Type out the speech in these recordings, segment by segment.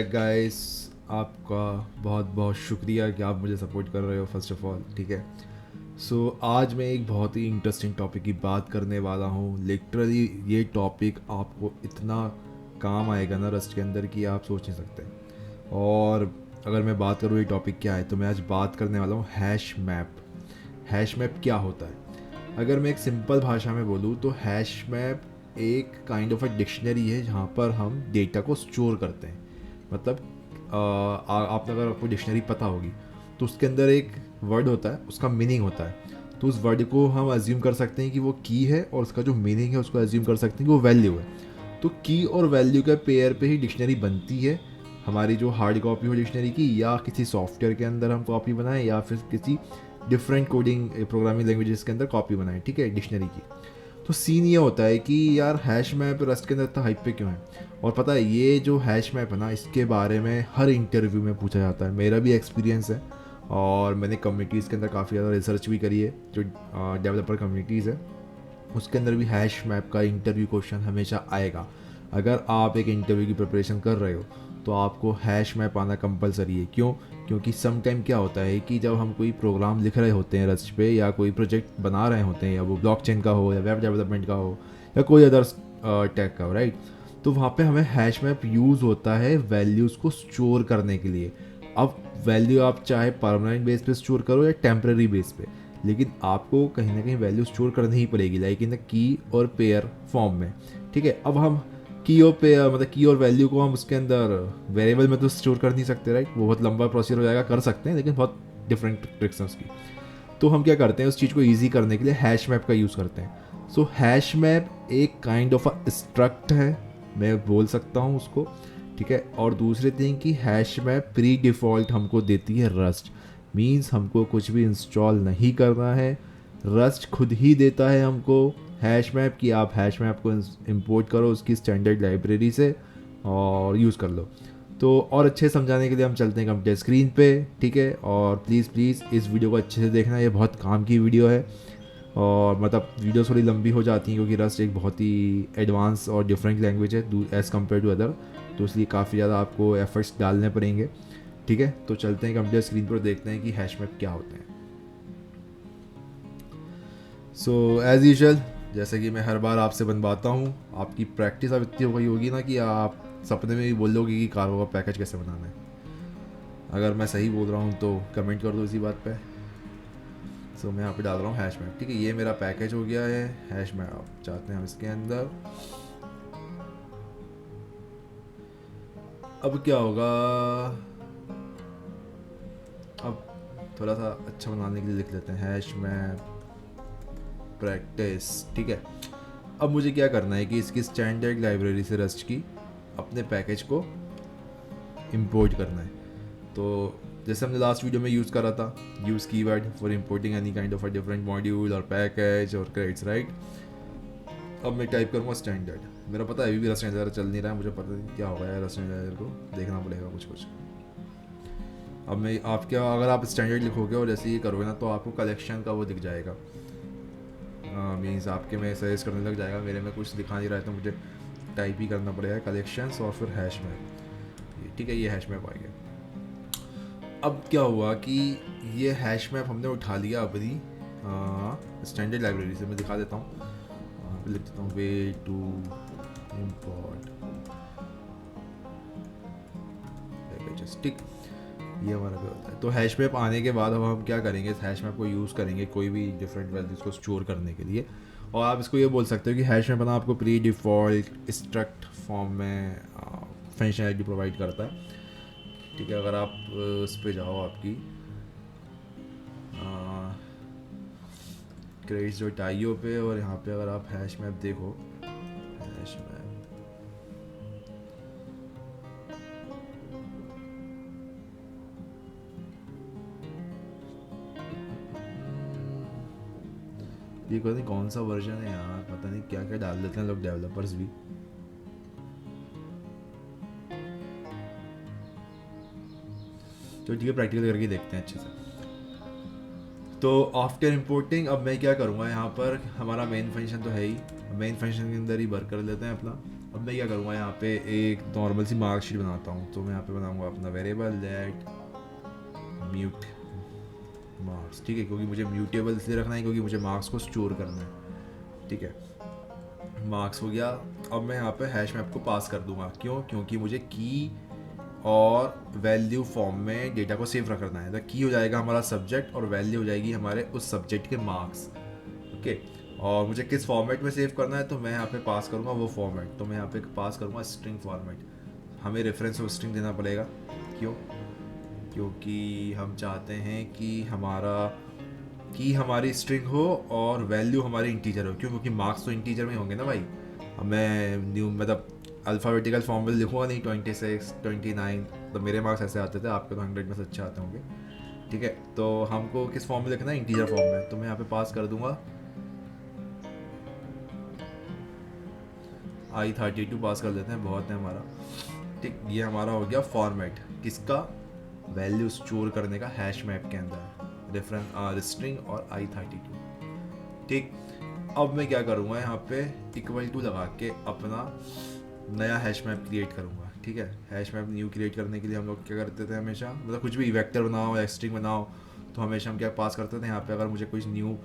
Guys, आपका बहुत बहुत शुक्रिया कि आप मुझे सपोर्ट कर रहे हो फर्स्ट ऑफ ऑल। ठीक है, आज मैं एक बहुत ही इंटरेस्टिंग टॉपिक की बात करने वाला हूँ। लिटरली ये टॉपिक आपको इतना काम आएगा ना रस्ट के अंदर कि आप सोच नहीं सकते। और अगर मैं बात करूँ ये टॉपिक क्या है, तो मैं आज बात करने वाला हूँ हैश मैप। हैश मैप क्या होता है? अगर मैं एक सिंपल भाषा में बोलूँ तो हैश मैप एक काइंड ऑफ अ डिक्शनरी है जहाँ पर हम डेटा को स्टोर करते हैं। मतलब आपने अगर आपको डिक्शनरी पता होगी तो उसके अंदर एक वर्ड होता है, उसका मीनिंग होता है। तो उस वर्ड को हम अज्यूम कर सकते हैं कि वो की है, और उसका जो मीनिंग है उसको अज्यूम कर सकते हैं कि वो वैल्यू है। तो की और वैल्यू के पेयर पे ही डिक्शनरी बनती है। हमारी जो हार्ड कॉपी हो डिक्शनरी की, या किसी सॉफ्टवेयर के अंदर हम कॉपी बनाएं, या फिर किसी डिफरेंट कोडिंग प्रोग्रामिंग लैंग्वेजेस के अंदर कॉपी बनाएं, ठीक है, डिक्शनरी की। तो सीन ये होता है कि यार हैश मैप रस्ट के अंदर इतना हाइप पे क्यों है? और पता है, ये जो हैश मैप है ना, इसके बारे में हर इंटरव्यू में पूछा जाता है। मेरा भी एक्सपीरियंस है, और मैंने कम्युनिटीज़ के अंदर काफ़ी ज़्यादा रिसर्च भी करी है। जो डेवलपर कम्युनिटीज़ है उसके अंदर भी हैश मैप का इंटरव्यू क्वेश्चन हमेशा आएगा। अगर आप एक इंटरव्यू की प्रिपरेशन कर रहे हो तो आपको हैश मैप आना कंपलसरी है। क्यों? क्योंकि सम टाइम क्या होता है कि जब हम कोई प्रोग्राम लिख रहे होते हैं रस्ट पे, या कोई प्रोजेक्ट बना रहे होते हैं, या वो ब्लॉकचेन का हो, या वेब डेवलपमेंट का हो, या कोई अदर टेक का हो, राइट? तो वहाँ पे हमें हैश मैप यूज़ होता है वैल्यूज़ को स्टोर करने के लिए। अब वैल्यू आप चाहे परमानेंट बेस पे स्टोर करो या टेम्परेरी बेस पे, लेकिन आपको कहीं ना कहीं वैल्यू स्टोर करनी ही पड़ेगी, लाइक इन द की और पेयर फॉर्म में। ठीक है, अब हम की और पेयर मतलब की और वैल्यू को हम उसके अंदर वेरिएबल में तो स्टोर कर नहीं सकते, राइट? वो बहुत लंबा प्रोसीजर हो जाएगा। कर सकते हैं लेकिन बहुत डिफरेंट ट्रिक्स हैं उसकी। तो हम क्या करते हैं, उस चीज़ को ईजी करने के लिए हैश मैप का यूज़ करते हैं। हैश मैप एक काइंड ऑफ अ स्ट्रक्ट है, मैं बोल सकता हूँ उसको। ठीक है, और दूसरे थिंग कि हैश मैप प्री डिफ़ॉल्ट हमको देती है रस्ट। मीन्स हमको कुछ भी इंस्टॉल नहीं करना है, रस्ट खुद ही देता है हमको हैश मैप की। आप हैश मैप को इंपोर्ट करो उसकी स्टैंडर्ड लाइब्रेरी से और यूज़ कर लो। तो और अच्छे समझाने के लिए हम चलते हैं कंप्यूटर स्क्रीन पे। ठीक है, और प्लीज़ प्लीज़ इस वीडियो को अच्छे से देखना, ये बहुत काम की वीडियो है। और मतलब वीडियो थोड़ी लंबी हो जाती हैं क्योंकि रस्ट एक बहुत ही एडवांस और डिफरेंट लैंग्वेज है एज़ कम्पेयर टू अदर। तो इसलिए काफ़ी ज़्यादा आपको एफर्ट्स डालने पड़ेंगे। ठीक है, तो चलते हैं कंप्यूटर स्क्रीन पर, देखते हैं कि हैश मैप क्या होते हैं। एज़ यूजल, जैसे कि मैं हर बार आपसे बनवाता हूँ, आपकी प्रैक्टिस अब इतनी हो गई होगी ना कि आप सपने में भी बोल दोगे कि कारो का पैकेज कैसे बनाना है। अगर मैं सही बोल रहा हूँ तो कमेंट कर दो इसी बात पे। मैं यहाँ पे डाल रहा हूँ हैश मैप। ठीक है, ये मेरा पैकेज हो गया है हैश मैप। आप चाहते हैं हम इसके अंदर, अब क्या होगा, अब थोड़ा सा अच्छा बनाने के लिए लिख लेते हैं हैश मैप प्रैक्टिस। ठीक है, अब मुझे क्या करना है कि इसकी स्टैंडर्ड लाइब्रेरी से रस्ट की अपने पैकेज को इंपोर्ट करना है। तो जैसे हमने लास्ट वीडियो में यूज़ करा था, use keyword for importing any kind of a different module और पैकेज और क्रेडिट्स, राइट? अब मैं टाइप करूँगा स्टैंडर्ड। मेरा पता है अभी भी रस्ट एनालाइजर चल नहीं रहा है, मुझे पता नहीं क्या होगा यार, रस्ट एनालाइजर को देखना पड़ेगा कुछ कुछ। अब मैं आप क्या, अगर आप स्टैंडर्ड लिखोगे और जैसे ये करोगे ना तो आपको कलेक्शन का वो दिख जाएगा। मीन्स आपके में सजेस्ट करने लग जाएगा, मेरे में कुछ दिखा नहीं रहा है तो मुझे टाइप ही करना पड़ेगा कलेक्शंस और फिर हैश मैप। ठीक है, ये हैश मैप आ गया। अब क्या हुआ कि ये हैश मैप हमने उठा लिया अपनी स्टैंडर्ड लाइब्रेरी से। मैं दिखा देता हूँ, लिख देता हूँ वे टू इम्पोर्ट पैकेजेस। ठीक, ये हमारा क्या होता है। तो हैश मैप आने के बाद अब हम क्या करेंगे, इस हैश मैप को यूज़ करेंगे कोई भी डिफरेंट वैल्यूज़ को स्टोर करने के लिए। और आप इसको ये बोल सकते हो कि हैश मैप ना आपको प्री डिफ़ॉल्ट स्ट्रक्ट फॉर्म में फंक्शनैलिटी प्रोवाइड करता है। ठीक है, अगर आप उस पर जाओ आपकी क्रेडिट्स डॉट आईओ पे, और यहाँ पे अगर आप हैश मैप देखो, हैश मैप ये पता नहीं कौन सा वर्जन है यार, पता नहीं क्या क्या डाल देते हैं लोग डेवलपर्स भी। तो ठीक है, प्रैक्टिकल करके देखते हैं अच्छे से। तो आफ्टर इंपोर्टिंग अब मैं क्या करूँगा, यहाँ पर हमारा मेन फंक्शन तो है ही, मेन फंक्शन के अंदर ही भर कर लेते हैं अपना अब मैं क्या करूँगा, यहाँ पे एक नॉर्मल सी मार्कशीट बनाता हूँ। तो मैं यहाँ पे बनाऊँगा अपना वेरिएबल दैट म्यूट मार्क्स, ठीक है, क्योंकि मुझे म्यूटेबल इसलिए रखना है क्योंकि मुझे मार्क्स को स्टोर करना है, ठीक है। मार्क्स हो गया। अब मैं यहाँ पे हैश मैप को पास कर दूंगा, क्यों? क्योंकि मुझे की और वैल्यू फॉर्म में डेटा को सेव रखना है। तो की हो जाएगा हमारा सब्जेक्ट और वैल्यू हो जाएगी हमारे उस सब्जेक्ट के मार्क्स, ओके। और मुझे किस फॉर्मेट में सेव करना है, तो मैं यहाँ पे पास करूँगा वो फॉर्मेट। तो मैं यहाँ पे पास करूँगा स्ट्रिंग फॉर्मेट। हमें रेफरेंस ऑफ स्ट्रिंग देना पड़ेगा, क्यों? क्योंकि हम चाहते हैं कि हमारी स्ट्रिंग हो और वैल्यू हमारी इंटीजर हो। क्यों? क्योंकि मार्क्स तो इंटीजर में होंगे ना भाई। अब मैं न्यू मतलब अल्फ़ाबेटिकल फॉर्म में लिखूँगा नहीं 26 29, तो मेरे मार्क्स ऐसे आते थे, आपके तो 100 में से अच्छे आते होंगे, ठीक है। तो हमको किस फॉर्म में लिखना है? इंटीजर फॉर्म में। तो मैं यहाँ पे पास कर दूंगा I32 पास कर देते हैं, बहुत है हमारा, ठीक। ये हमारा हो गया फॉर्मेट किसका? वैल्यू स्टोर करने का हैश मैप के अंदर, रेफरेंस स्ट्रिंग और I32, ठीक। अब मैं क्या करूँगा, यहाँ पे इक्वल टू लगा के अपना नया हैश मैप क्रिएट करूँगा, ठीक है। हैश मैप न्यू क्रिएट करने के लिए हम लोग क्या करते थे हमेशा, मतलब कुछ भी वेक्टर बनाओ या स्ट्रिंग बनाओ, तो हमेशा हम क्या पास करते थे यहाँ पे, अगर मुझे कुछ न्यू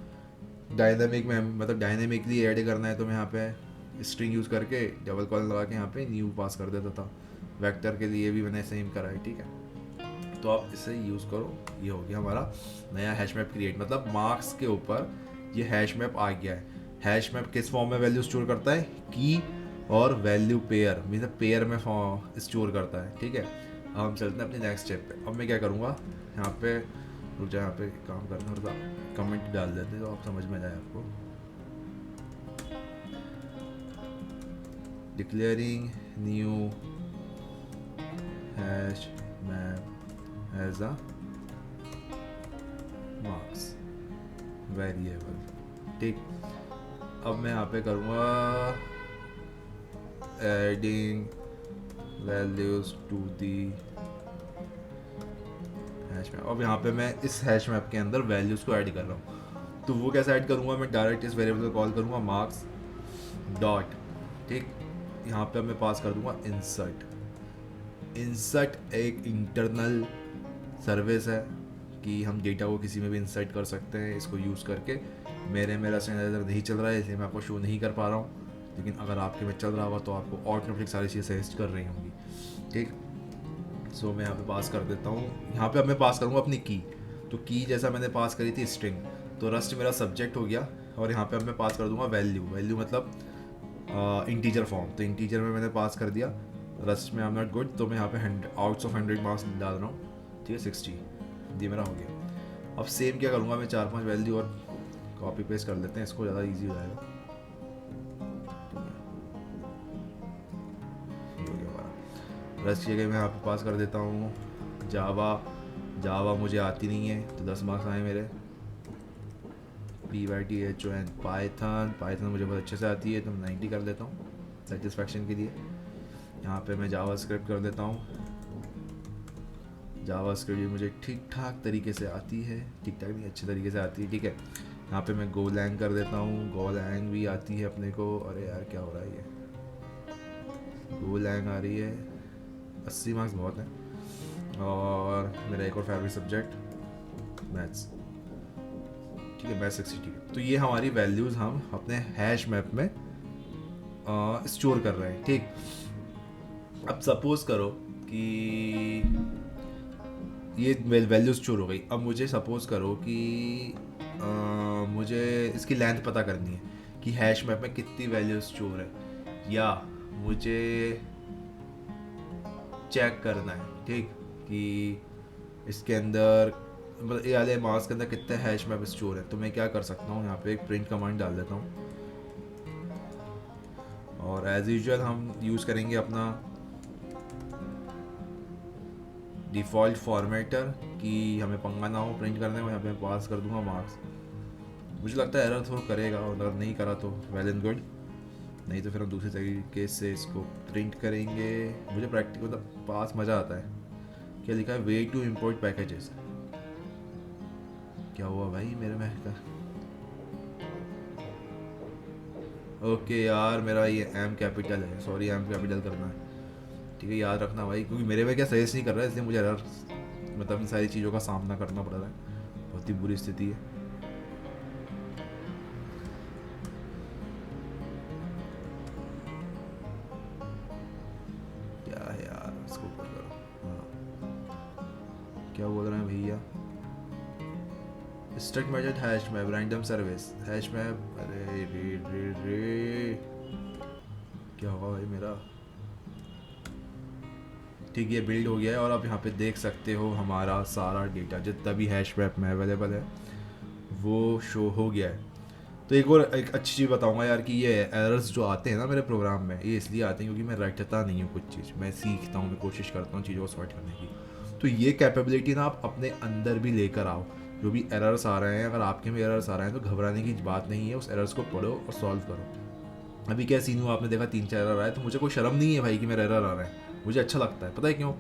डायनामिक में मतलब डायनामिकली ऐड करना है तो मैं यहाँ पे स्ट्रिंग यूज़ करके डबल कॉलन लगा के यहाँ पे न्यू पास कर देता था। वेक्टर के लिए भी मैंने सेम करा है, ठीक है। तो आप इसे यूज़ करो। ये हो गया हमारा नया हैश मैप क्रिएट, मतलब मार्क्स के ऊपर ये हैश मैप आ गया है। हैश मैप किस फॉर्म में वैल्यू स्टोर करता है? की और वैल्यू पेयर, मतलब पेयर में स्टोर करता है, ठीक है। अब हम चलते हैं अपने नेक्स्ट स्टेप पे। अब मैं क्या करूँगा, यहाँ पे रुक जाए, यहाँ पे काम करना थोड़ा कमेंट डाल देते तो आप समझ में जाए आपको। Declaring new hash map as a marks variable, ठीक। अब मैं यहाँ पे करूँगा adding values to the hash map. अब यहाँ पे मैं इस हैश मैप के अंदर वैल्यूज़ को ऐड कर रहा हूँ। तो वो कैसे ऐड करूँगा, मैं डायरेक्ट इस वेरिएबल को कॉल करूँगा मार्क्स डॉट, ठीक। यहाँ पे मैं पास कर दूँगा इंसर्ट। इंसर्ट एक इंटरनल सर्विस है कि हम डेटा को किसी में भी इंसर्ट कर सकते हैं इसको यूज़ करके। मेरा स्टैंडर्ड नहीं चल रहा है इसलिए मैं आपको शो नहीं कर पा रहा हूँ, लेकिन अगर आपके में चल रहा होगा तो आपको ऑटोमेटिक सारी चीज़ें सजेस्ट कर रही होंगी, ठीक। सो मैं यहाँ पे पास कर देता हूँ। यहाँ पे अब मैं पास करूँगा अपनी की। तो की जैसा मैंने पास करी थी स्ट्रिंग, तो रस्ट मेरा सब्जेक्ट हो गया। और यहाँ पे अब मैं पास कर दूँगा वैल्यू। वैल्यू मतलब इंटीजर फॉर्म, तो इंटीजर में मैंने पास कर दिया। रस्ट में आई एम नॉट गुड, तो मैं यहाँ पे आउट्स ऑफ 100 मार्क्स डाल रहा हूँ, ठीक है, 60। ये मेरा हो गया। अब सेम क्या करूँगा, मैं 4-5 वैल्यू और कॉपी पेस्ट कर लेते हैं, इसको ज़्यादा ईजी हो जाएगा। रस्ट की जगह मैं यहाँ पे पास कर देता हूँ जावा मुझे आती नहीं है तो 10 मार्क्स आए मेरे। PYTHON पाइथन मुझे बहुत अच्छे से आती है तो मैं 90 कर देता हूँ सेटिस्फैक्शन के लिए। यहाँ पे मैं जावा स्क्रिप्ट कर देता हूँ। जावा स्क्रिप्ट भी मुझे ठीक ठाक तरीके से आती है, ठीक ठाक नहीं अच्छे तरीके से आती है, ठीक है। यहाँ पे मैं गोलैंग कर देता हूँ। गोलैंग भी आती है अपने को। अरे यार क्या हो रहा है, ये गोलैंग आ रही है। 80 मार्क्स बहुत हैं। और मेरा एक और फेवरेट सब्जेक्ट मैथ्स, ठीक है, मैथ्स 60, ठीक है। तो ये हमारी वैल्यूज़ हम अपने हैश मैप में स्टोर कर रहे हैं, ठीक। अब सपोज करो कि ये वैल्यू स्टोर हो गई। अब मुझे सपोज करो कि मुझे इसकी लेंथ पता करनी है कि हैश मैप में कितनी वैल्यू स्टोर है, या मुझे चेक करना है, ठीक, कि इसके अंदर मतलब ये वाले मार्क्स के अंदर कितने हैश मैप स्टोर है। तो मैं क्या कर सकता हूँ, यहाँ पे एक प्रिंट कमांड डाल देता हूँ। और एज यूजुअल हम यूज़ करेंगे अपना डिफ़ॉल्ट फॉर्मेटर कि हमें पंगा ना हो प्रिंट करने में। यहाँ पे पास कर दूंगा मार्क्स। मुझे लगता है एरर थ्रो करेगा, और अगर नहीं करा तो वेल एंड गुड, नहीं तो फिर हम दूसरे तरीके से इसको प्रिंट करेंगे। मुझे प्रैक्टिकल मतलब पास मज़ा आता है। क्या लिखा है, वे टू इम्पोर्ट पैकेजेस। क्या हुआ भाई मेरे में का? ओके यार, मेरा ये एम कैपिटल है, सॉरी एम कैपिटल करना है, ठीक है, याद रखना भाई, क्योंकि मेरे में क्या सजेस्ट नहीं कर रहा है, इसलिए मुझे एरर मतलब इन सारी चीज़ों का सामना करना पड़ रहा है, बहुत ही बुरी स्थिति है। क्या है यार, इसको ऊपर करो। हाँ, क्या बोल रहे हैं भैया? Struct method hash map random service hash map, अरे रे क्या होगा भाई मेरा? ठीक, ये बिल्ड हो गया है और आप यहाँ पे देख सकते हो हमारा सारा डेटा जितना भी हैश मैप में अवेलेबल है वो शो हो गया है। तो एक अच्छी चीज़ बताऊंगा यार कि ये एरर्स जो आते हैं ना मेरे प्रोग्राम में, ये इसलिए आते हैं क्योंकि मैं रटता नहीं हूँ कुछ चीज़, मैं सीखता हूँ, मैं कोशिश करता हूँ चीज़ों को सॉर्ट करने की। तो ये कैपेबिलिटी ना आप अपने अंदर भी लेकर आओ। जो भी एरर्स आ रहे हैं, अगर आपके में एरर्स आ रहे हैं तो घबराने की बात नहीं है, उस एरर्स को पढ़ो और सॉल्व करो। अभी क्या सीन हुआ, आपने देखा 3-4 एरर आए, तो मुझे कोई शर्म नहीं है भाई कि मेरे एरर आ रहे हैं, मुझे अच्छा लगता है। पता है क्यों?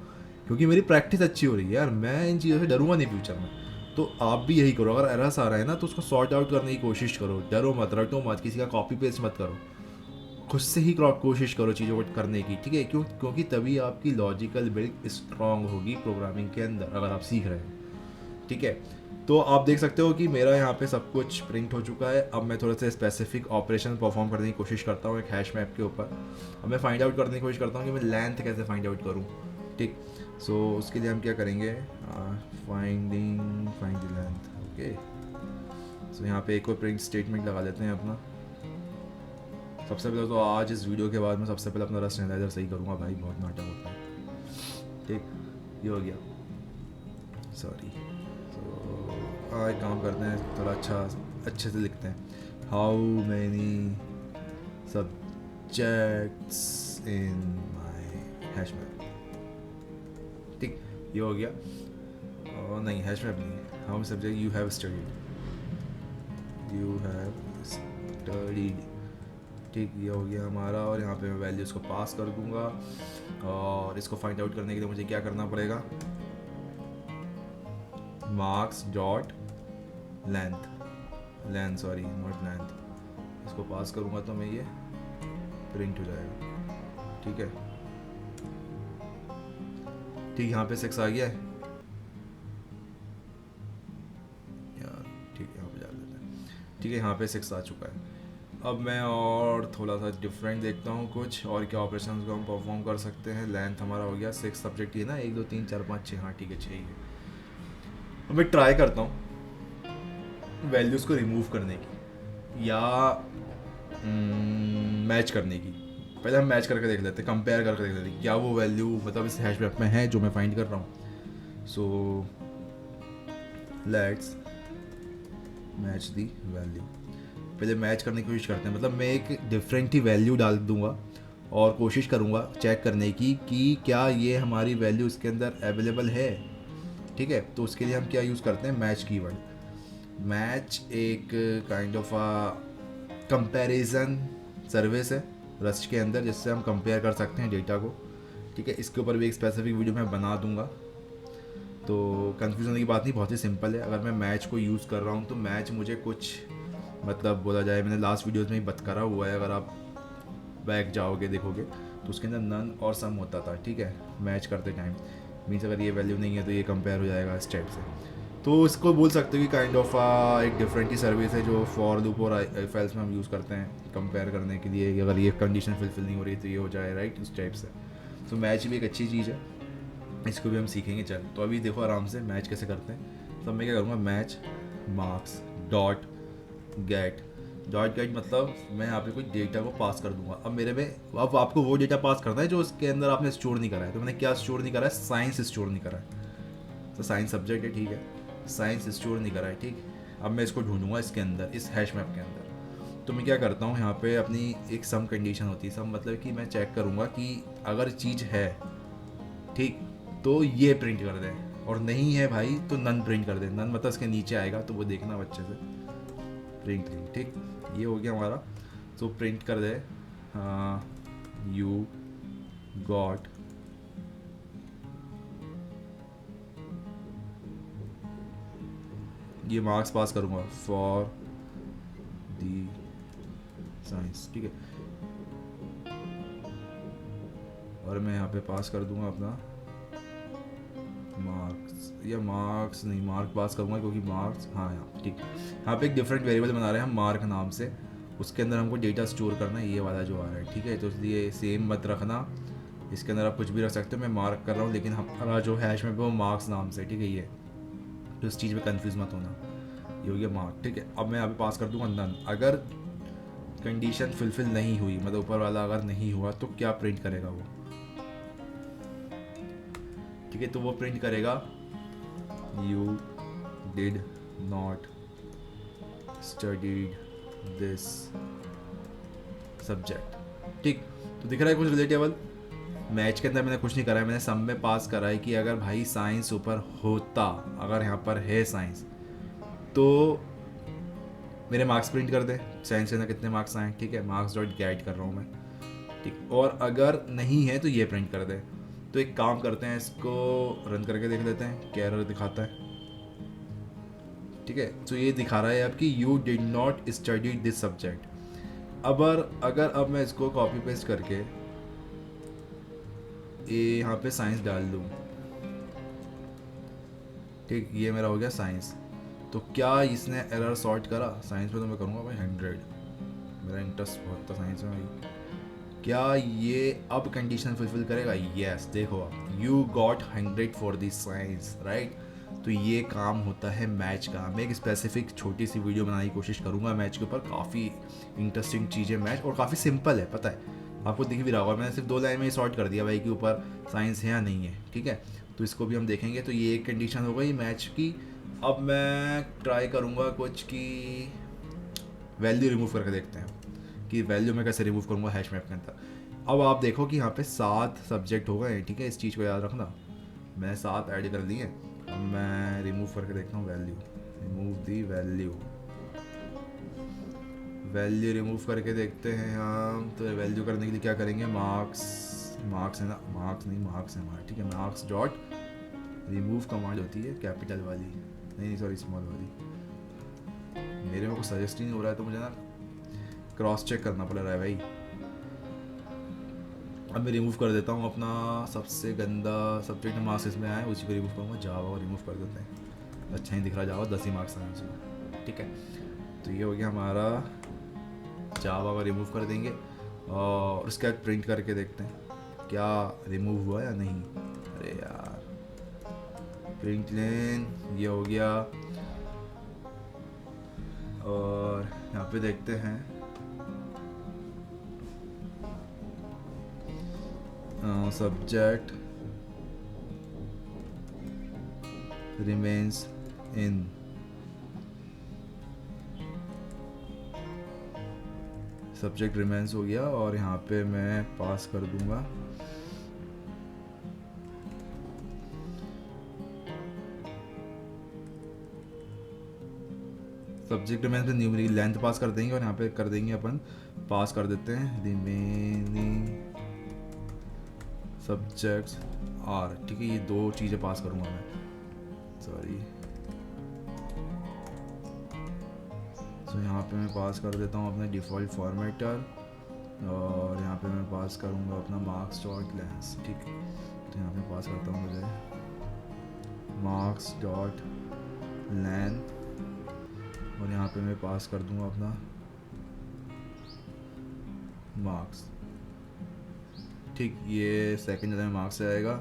क्योंकि मेरी प्रैक्टिस अच्छी हो रही है यार, मैं इन चीज़ों से डरूंगा नहीं फ्यूचर में। तो आप भी यही करो, अगर एरर्स आ रहा है ना तो उसको सॉर्ट आउट करने की कोशिश करो, डरो मत, रटो मत, किसी का कॉपी पेस्ट मत करो, खुद से ही कोशिश करो चीज़ों को करने की, ठीक है? क्योंकि तभी आपकी लॉजिकल बिल्ड स्ट्रांग होगी प्रोग्रामिंग के अंदर, अगर आप सीख रहे हैं, ठीक है? तो आप देख सकते हो कि मेरा यहाँ पे सब कुछ प्रिंट हो चुका है। अब मैं थोड़े से स्पेसिफिक ऑपरेशन परफॉर्म करने की कोशिश करता हूँ एक हैश मैप के ऊपर। अब मैं फाइंड आउट करने की कोशिश करता हूँ कि मैं लेंथ कैसे फाइंड आउट करूँ, ठीक? सो उसके लिए हम क्या करेंगे, फाइंड द लेंथ, ओके। सो यहाँ पे एक और प्रिंट स्टेटमेंट लगा लेते हैं अपना। सबसे पहले तो आज इस वीडियो के बाद मैं सबसे पहले अपना रस्ट एनालाइजर सही करूँगा भाई, बहुत नाटक होता है, ठीक? ये हो गया, सॉरी। तो एक काम करते हैं, थोड़ा अच्छे से लिखते हैं। How many subjects in my hash map, ठीक? ये हो गया। और नहीं, हैश मैप नहीं, how subject you have studied, ठीक? ये हो गया हमारा। और यहाँ पे मैं वैल्यूज़ को पास कर दूंगा। और इसको फाइंड आउट करने के लिए मुझे क्या करना पड़ेगा, marks dot length sorry not length, इसको पास करूँगा तो मैं ये प्रिंट हो जाएगा, ठीक है? ठीक, यहाँ पे 6 आ गया है यार, ठीक है, यहाँ पे जा लेते हैं, ठीक है, यहाँ पे 6 आ चुका है। अब मैं और थोड़ा सा डिफरेंट देखता हूँ कुछ और क्या ऑपरेशन को हम परफॉर्म कर सकते हैं। लेंथ हमारा हो गया 6 सब्जेक्ट, ये ना 1 2 3 4 5 6, हाँ ठीक है 6 ही है। अब मैं ट्राई करता हूँ वैल्यूज़ को रिमूव करने की या मैच करने की। पहले हम मैच करके देख लेते हैं, कंपेयर करके देख लेते हैं क्या वो वैल्यू मतलब इस हैश मैप में है जो मैं फाइंड कर रहा हूँ। So let's match the value. पहले मैच करने की कोशिश करते हैं, मतलब मैं एक डिफरेंट ही वैल्यू डाल दूंगा और कोशिश करूंगा चेक करने की कि क्या ये हमारी वैल्यू इसके अंदर अवेलेबल है, ठीक है? तो उसके लिए हम क्या यूज़ करते हैं, मैच कीवर्ड। मैच एक kind of a comparison service है रस्ट के अंदर, जिससे हम कंपेयर कर सकते हैं डेटा को, ठीक है? इसके ऊपर भी एक स्पेसिफिक वीडियो मैं बना दूंगा। तो कंफ्यूजन होने की बात नहीं, बहुत ही सिंपल है। अगर मैं मैच को यूज़ कर रहा हूँ तो मैच मुझे कुछ मतलब बोला जाए, मैंने लास्ट वीडियोस में ही बत करा हुआ है, अगर आप बैक जाओगे देखोगे तो उसके अंदर नन और सम होता था, ठीक है? मैच करते टाइम मीन्स अगर ये वैल्यू नहीं है तो ये कंपेयर हो जाएगा इस टाइप से। तो इसको बोल सकते हो कि काइंड ऑफ एक डिफरेंट ही सर्विस है जो फॉर लूप और इफ एल्स में हम यूज़ करते हैं कंपेयर करने के लिए, अगर ये कंडीशन फुलफिल नहीं हो रही तो ये हो जाए, राइट? उस टाइप से। तो मैच भी एक अच्छी चीज़ है, इसको भी हम सीखेंगे। चल तो अभी देखो आराम से मैच कैसे करते हैं। तो मैं क्या करूँगा, मैच मार्क्स डॉट गेट मतलब मैं यहाँ पे कोई डेटा को पास कर दूंगा। अब मेरे में अब आपको वो डेटा पास करना है जो उसके अंदर आपने स्टोर नहीं करा है। तो मैंने क्या स्टोर नहीं करा है, साइंस स्टोर नहीं करा है। तो साइंस सब्जेक्ट है, ठीक है, साइंस स्टोर नहीं करा है, ठीक। अब मैं इसको ढूंढूंगा इसके अंदर, इस हैश मैप के अंदर। तो मैं क्या करता हूँ, यहाँ पे अपनी एक सम कंडीशन होती है। सम मतलब कि मैं चेक करूँगा कि अगर चीज़ है, ठीक, तो ये प्रिंट कर दें, और नहीं है भाई तो नन प्रिंट कर दें। नन मतलब इसके नीचे आएगा तो वो देखना अच्छे से, प्रिंट नहीं, ठीक। ये हो गया हमारा। तो प्रिंट कर दे यू गॉट ये मार्क्स पास करूँगा फॉर दी साइंस, ठीक है। और मैं यहाँ पे पास कर दूंगा अपना मार्क्स, या मार्क्स नहीं, मार्क पास करूँगा क्योंकि मार्क्स, हाँ यहाँ ठीक। यहाँ पे एक डिफरेंट वेरिएबल बना रहे हैं हम मार्क नाम से, उसके अंदर हमको डेटा स्टोर करना है, ये वाला जो आ रहा है, ठीक है। तो इसलिए सेम मत रखना, इसके अंदर आप कुछ भी रख सकते हो। मैं मार्क कर रहा हूँ, लेकिन हमारा जो हैश में वो मार्क्स नाम से, ठीक है। ये तो इस चीज़ में कंफ्यूज मत होना, ये हो गया मार्क, ठीक है। अब मैं यहाँ पे पास कर दूंगा नन। अगर कंडीशन फुलफिल नहीं हुई, मतलब ऊपर वाला अगर नहीं हुआ, तो क्या प्रिंट करेगा वो, ठीक है। तो वो प्रिंट करेगा you did not studied this subject, ठीक। तो दिख रहा है कुछ रिलेटेबल। मैच के अंदर मैंने कुछ नहीं करा है, मैंने सब में पास करा है कि अगर भाई साइंस ऊपर होता, अगर यहाँ पर है साइंस, तो मेरे मार्क्स प्रिंट कर दे, साइंस के अंदर कितने मार्क्स आए, ठीक है। मार्क्स डॉट गेट कर रहा हूँ मैं, ठीक। और अगर नहीं है तो ये प्रिंट कर दे। तो एक काम करते हैं, इसको रन करके देख लेते हैं क्या एरर दिखाता है, ठीक है। तो ये दिखा रहा है आपकी you did not study this subject. अगर अब मैं इसको कॉपी पेस्ट करके ये यहाँ पे साइंस डाल दूँ, ठीक, ये मेरा हो गया साइंस। तो क्या इसने एरर सॉर्ट करा? साइंस में तो मैं करूँगा भाई 100, मेरा इंटरेस्ट बहुत था साइंस में भाई। क्या ये अब कंडीशन फुलफिल करेगा? यस, देखो you got 100 for this science, right. तो ये काम होता है मैच का। मैं एक स्पेसिफिक छोटी सी वीडियो बनाने की कोशिश करूँगा मैच के ऊपर, काफ़ी इंटरेस्टिंग चीज़ है मैच, और काफ़ी सिंपल है, पता है आपको, दिख भी रहा होगा। मैंने सिर्फ 2 लाइन में ही सॉर्ट कर दिया भाई कि ऊपर साइंस है या नहीं है, ठीक है। तो इसको भी हम देखेंगे। तो ये एक कंडीशन हो गई मैच की। अब मैं ट्राई करूँगा कुछ की वैल्यू रिमूव करके देखते हैं कि वैल्यू मैं कैसे रिमूव करूँगा हैश मैप के अंदर। अब आप देखो कि यहाँ पे 7 सब्जेक्ट हो गए, ठीक है। इस चीज़ को याद रखना, मैं 7 ऐड कर लिए। अब मैं रिमूव करके देखता हूँ वैल्यू, रिमूव दी वैल्यू रिमूव करके देखते हैं हम। तो वैल्यू करने के लिए क्या करेंगे, मार्क्स है ना, मार्क्स नहीं, मार्क्स है हमारा, ठीक है। मार्क्स डॉट रिमूव कमांड होती है कैपिटल वाली, नहीं सॉरी स्मॉल वाली। मेरे में कुछ सजेस्ट ही नहीं हो रहा है, तो मुझे ना क्रॉस चेक करना पड़ रहा है भाई। अब मैं रिमूव कर देता हूँ अपना सबसे गंदा सब्जेक्ट मार्क्स इसमें आए, उसी को रिमूव करूँगा। जावा को रिमूव कर देते हैं, अच्छा ही दिख रहा जावा, 10 ही मार्क्स आए उसमें, ठीक है। तो ये हो गया हमारा, जावा का रिमूव कर देंगे और उसके बाद प्रिंट करके देखते हैं क्या रिमूव हुआ या नहीं। अरे यार, प्रिंट लेन ये हो गया। और यहाँ पे देखते हैं subject remains in, subject remains हो गया। और यहाँ पे मैं पास कर दूंगा सब्जेक्ट रिमेन्स पे न्यूमरिक लेंथ पास कर देंगे, और यहाँ पे कर देंगे अपन पास कर देते हैं रिमेनिंग सब्जेक्ट्स आर, ठीक है। ये 2 चीज़ें पास करूँगा मैं, सॉरी। तो यहाँ पे मैं पास कर देता हूँ अपने डिफ़ॉल्ट फॉर्मेटर, और यहाँ पे मैं पास करूँगा अपना मार्क्स डॉट लेंस, ठीक। तो यहाँ पे पास करता हूँ मुझे मार्क्स डॉट लेंथ, और यहाँ पे मैं पास कर दूँगा अपना मार्क्स, ठीक। ये सेकंड में मार्क्स आएगा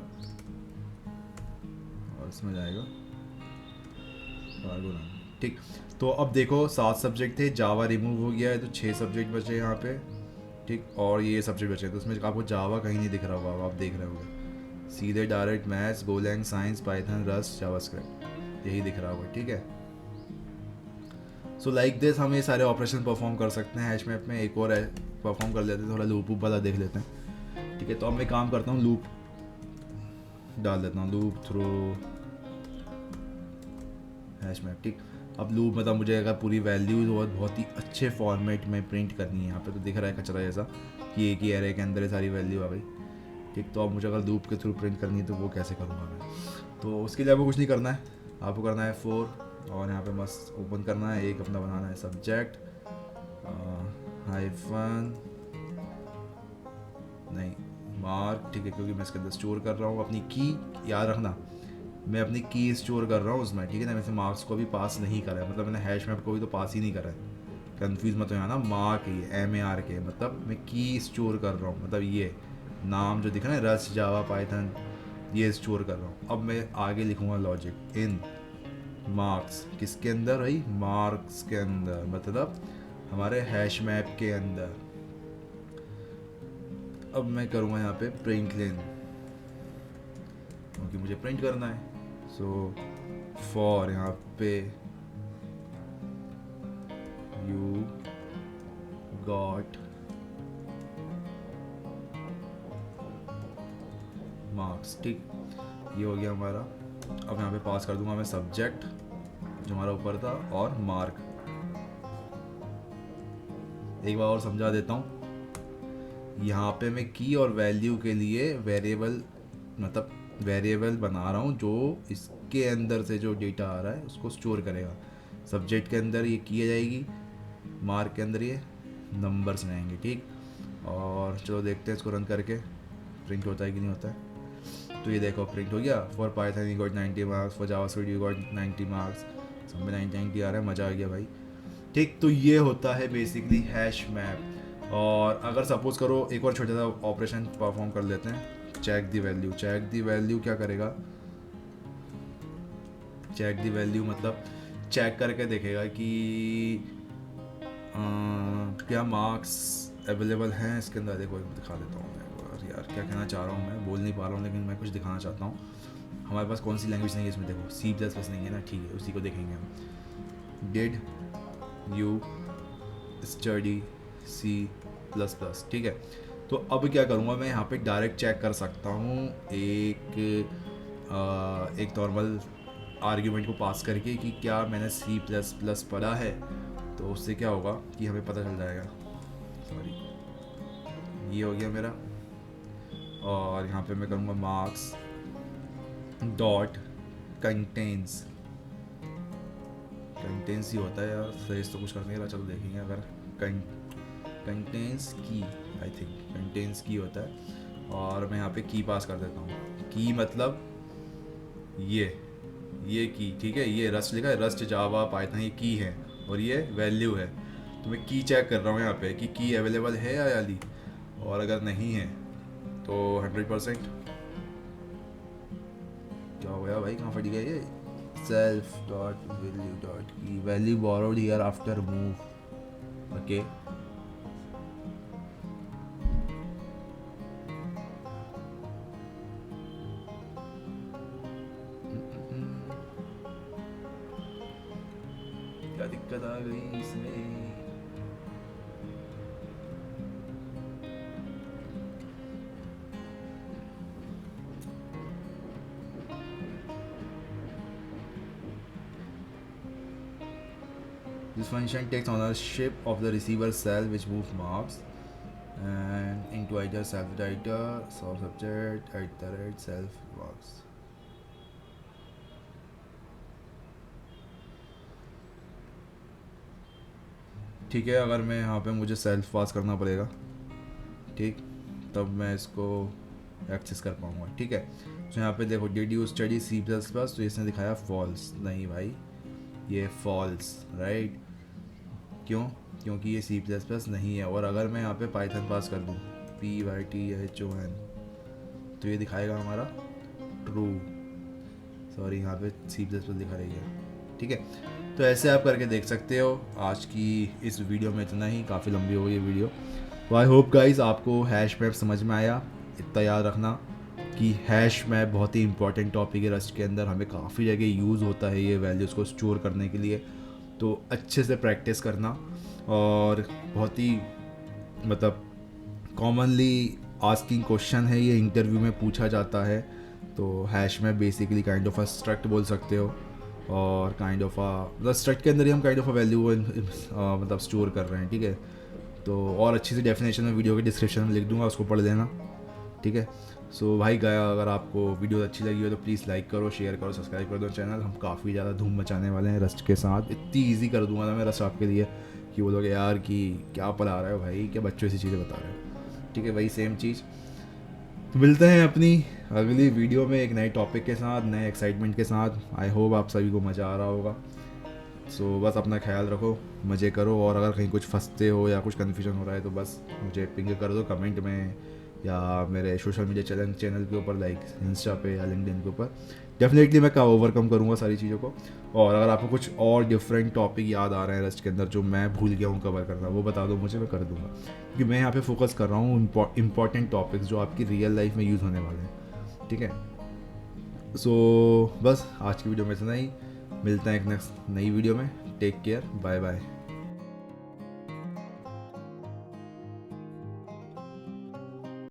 और इसमें जाएगा कार्गो, ठीक। तो अब देखो 7 सब्जेक्ट थे, जावा रिमूव हो गया है, तो 6 सब्जेक्ट बचे यहाँ पे, ठीक। और ये सब्जेक्ट बचे, तो उसमें आपको जावा कहीं नहीं दिख रहा होगा, आप देख रहे होंगे सीधे direct maths, Golang, science, Python, rust, JavaScript, यही दिख रहा होगा, ठीक है। सो लाइक दिस हम ये सारे ऑपरेशन परफॉर्म कर सकते हैं हैश मैप में। एक और परफॉर्म कर लेते हैं, थोड़ा लूप वाला देख लेते हैं, ठीक है। तो अब मैं काम करता हूँ, लूप डाल देता हूँ, लूप थ्रू हैश मैप, ठीक। अब लूप मतलब मुझे अगर पूरी वैल्यूज और बहुत ही अच्छे फॉर्मेट में प्रिंट करनी है, यहाँ पे तो दिख रहा है कचरा जैसा कि एक ही एरे के अंदर ये सारी वैल्यू आ गई, ठीक। तो अब मुझे अगर लूप के थ्रू प्रिंट करनी है तो वो कैसे करूँगा मैं? तो उसके लिए आपको कुछ नहीं करना है, आपको करना है 4, और यहाँ पे मस्त ओपन करना है, एक अपना बनाना है सब्जेक्ट, हाइफन नहीं मार्क, ठीक है, क्योंकि मैं इसके अंदर स्टोर कर रहा हूँ अपनी की। याद रखना मैं अपनी की स्टोर कर रहा हूँ उसमें, ठीक है ना। वैसे मार्क्स को भी पास नहीं करा है, मतलब मैंने हैश मैप को भी तो पास ही नहीं करा है। कंफ्यूज मत हो यहाँ ना, मार्क ये MARK, मतलब मैं की स्टोर कर रहा हूँ, मतलब ये नाम जो दिखा ना रस्ट जावा पाइथन, ये स्टोर कर रहा हूँ। अब मैं आगे लिखूँगा लॉजिक इन मार्क्स, किसके अंदर भाई, मार्क्स के अंदर, मतलब हमारे हैश मैप के अंदर। अब मैं करूँगा यहाँ पे प्रिंट लेन, क्योंकि मुझे प्रिंट करना है। सो फॉर यहाँ पे यू गॉट मार्क्स, ठीक, ये हो गया हमारा। अब यहाँ पे पास कर दूंगा मैं सब्जेक्ट जो हमारा ऊपर था और मार्क। एक बार और समझा देता हूँ, यहाँ पे मैं की और वैल्यू के लिए वेरिएबल, मतलब वेरिएबल बना रहा हूँ जो इसके अंदर से जो डेटा आ रहा है उसको स्टोर करेगा। सब्जेक्ट के अंदर ये की आ जाएगी, मार्क के अंदर ये नंबर्स रहेंगे, ठीक। और चलो देखते हैं इसको रन करके प्रिंट होता है कि नहीं होता है। तो ये देखो प्रिंट हो गया। For Python you got 90 marks, for JavaScript you got 90 marks, सब में 90 आ रहा है, मज़ा आ गया भाई, ठीक। तो ये होता है बेसिकली हैश मैप। और अगर सपोज करो एक और छोटा सा ऑपरेशन परफॉर्म कर लेते हैं, check the value. Check the value क्या करेगा, चेक दी वैल्यू मतलब चेक करके देखेगा कि क्या मार्क्स अवेलेबल हैं इसके अंदर। देखो दिखा देता हूँ मैं यार, क्या कहना चाह रहा हूँ मैं बोल नहीं पा रहा हूँ, लेकिन मैं कुछ दिखाना चाहता हूँ। हमारे पास कौन सी लैंग्वेज नहीं है इसमें, देखो C++ नहीं है ना, ठीक है, उसी को देखेंगे हम। डिड यू स्टडी C++, ठीक है। तो अब क्या करूँगा मैं, यहाँ पे डायरेक्ट चेक कर सकता हूँ एक नॉर्मल आर्ग्यूमेंट को पास करके कि क्या मैंने C++ पढ़ा है। तो उससे क्या होगा कि हमें पता चल जाएगा। सॉरी, ये हो गया मेरा। और यहाँ पे मैं करूँगा मार्क्स डॉट कंटेंस, कंटेंस ही होता है यार, सही तो कुछ करने के लिए, चलो देखेंगे। अगर कंटेंस की, आई थिंक कंटेंस की होता है। और मैं यहाँ पे की पास कर देता हूँ। की मतलब ये की, ठीक है, ये रस्ट लिखा है, रस्ट जावा पाइथन, ये की है और ये वैल्यू है। तो मैं की चेक कर रहा हूँ यहाँ पे कि की अवेलेबल है या याली, और अगर नहीं है तो 100%। क्या हो गया भाई, कहाँ फट गया ये, सेल्फ डॉट वैल्यू डॉट की value borrowed here after move, okay. क्या दिक्कत आ गई इसमें, this function takes ownership of the receiver cell which move marks and into either self data or subject at the rate self marks। ठीक है, अगर मैं यहाँ पे मुझे सेल्फ पास करना पड़ेगा, ठीक, तब मैं इसको एक्सेस कर पाऊँगा, ठीक है। तो यहाँ पे देखो डिड यू स्टडी C++, तो इसने दिखाया फॉल्स, नहीं भाई ये फॉल्स, राइट। क्यों, क्योंकि ये C++ नहीं है। और अगर मैं यहाँ पे पाइथन पास कर दूँ PYTHON, तो ये दिखाएगा हमारा ट्रू। सॉरी, यहाँ पे C++ दिखा रही है, ठीक है। तो ऐसे आप करके देख सकते हो। आज की इस वीडियो में इतना ही, काफ़ी लंबी हो गई ये वीडियो। तो आई होप गाइस आपको हैश मैप समझ में आया। इतना याद रखना कि हैश मैप बहुत ही इंपॉर्टेंट टॉपिक है रस्ट के अंदर, हमें काफ़ी जगह यूज़ होता है ये वैल्यूज़ को स्टोर करने के लिए। तो अच्छे से प्रैक्टिस करना। और बहुत ही मतलब कॉमनली आस्किंग क्वेश्चन है ये, इंटरव्यू में पूछा जाता है। तो hash map basically kind of a struct बोल सकते हो, और काइंड ऑफ मतलब स्ट्रक्ट के अंदर ही हम काइंड ऑफ अ वैल्यू मतलब स्टोर कर रहे हैं, ठीक है। तो और अच्छी सी डेफिनेशन में वीडियो के डिस्क्रिप्शन में लिख दूंगा, उसको पढ़ लेना, ठीक है। सो भाई गया, अगर आपको वीडियो अच्छी लगी हो तो प्लीज़ लाइक करो, शेयर करो, सब्सक्राइब कर दो चैनल। हम काफ़ी ज़्यादा धूम मचाने वाले हैं रस्ट के साथ, इतनी ईजी कर दूंगा ना मैं रस्ट आपके लिए कि बोलोगे यार कि क्या पढ़ा रहे हो भाई, क्या बच्चों ऐसी चीज़ें बता रहे हो। ठीक है, वही सेम चीज़। तो मिलते हैं अपनी अगली वीडियो में एक नए टॉपिक के साथ, नए एक्साइटमेंट के साथ। आई होप आप सभी को मज़ा आ रहा होगा। सो बस अपना ख्याल रखो, मज़े करो, और अगर कहीं कुछ फंसते हो या कुछ कन्फ्यूजन हो रहा है तो बस मुझे पिंग कर दो कमेंट में, या मेरे सोशल मीडिया चैनल के ऊपर, लाइक इंस्टा पे या लिंक्डइन के ऊपर। डेफिनेटली मैं ओवरकम करूँगा सारी चीज़ों को। और अगर आपको कुछ और डिफरेंट टॉपिक याद आ रहे हैं रस्ट के अंदर जो मैं भूल गया हूँ कवर करना, वो बता दो मुझे, मैं कर दूँगा। क्योंकि मैं यहाँ पे फोकस कर रहा हूँ इंपॉर्टेंट टॉपिक्स जो आपकी रियल लाइफ में यूज़ होने वाले हैं। ठीक है, सो बस आज की वीडियो में इतना ही। मिलते हैं एक नेक्स्ट नई वीडियो में। Take care, bye bye.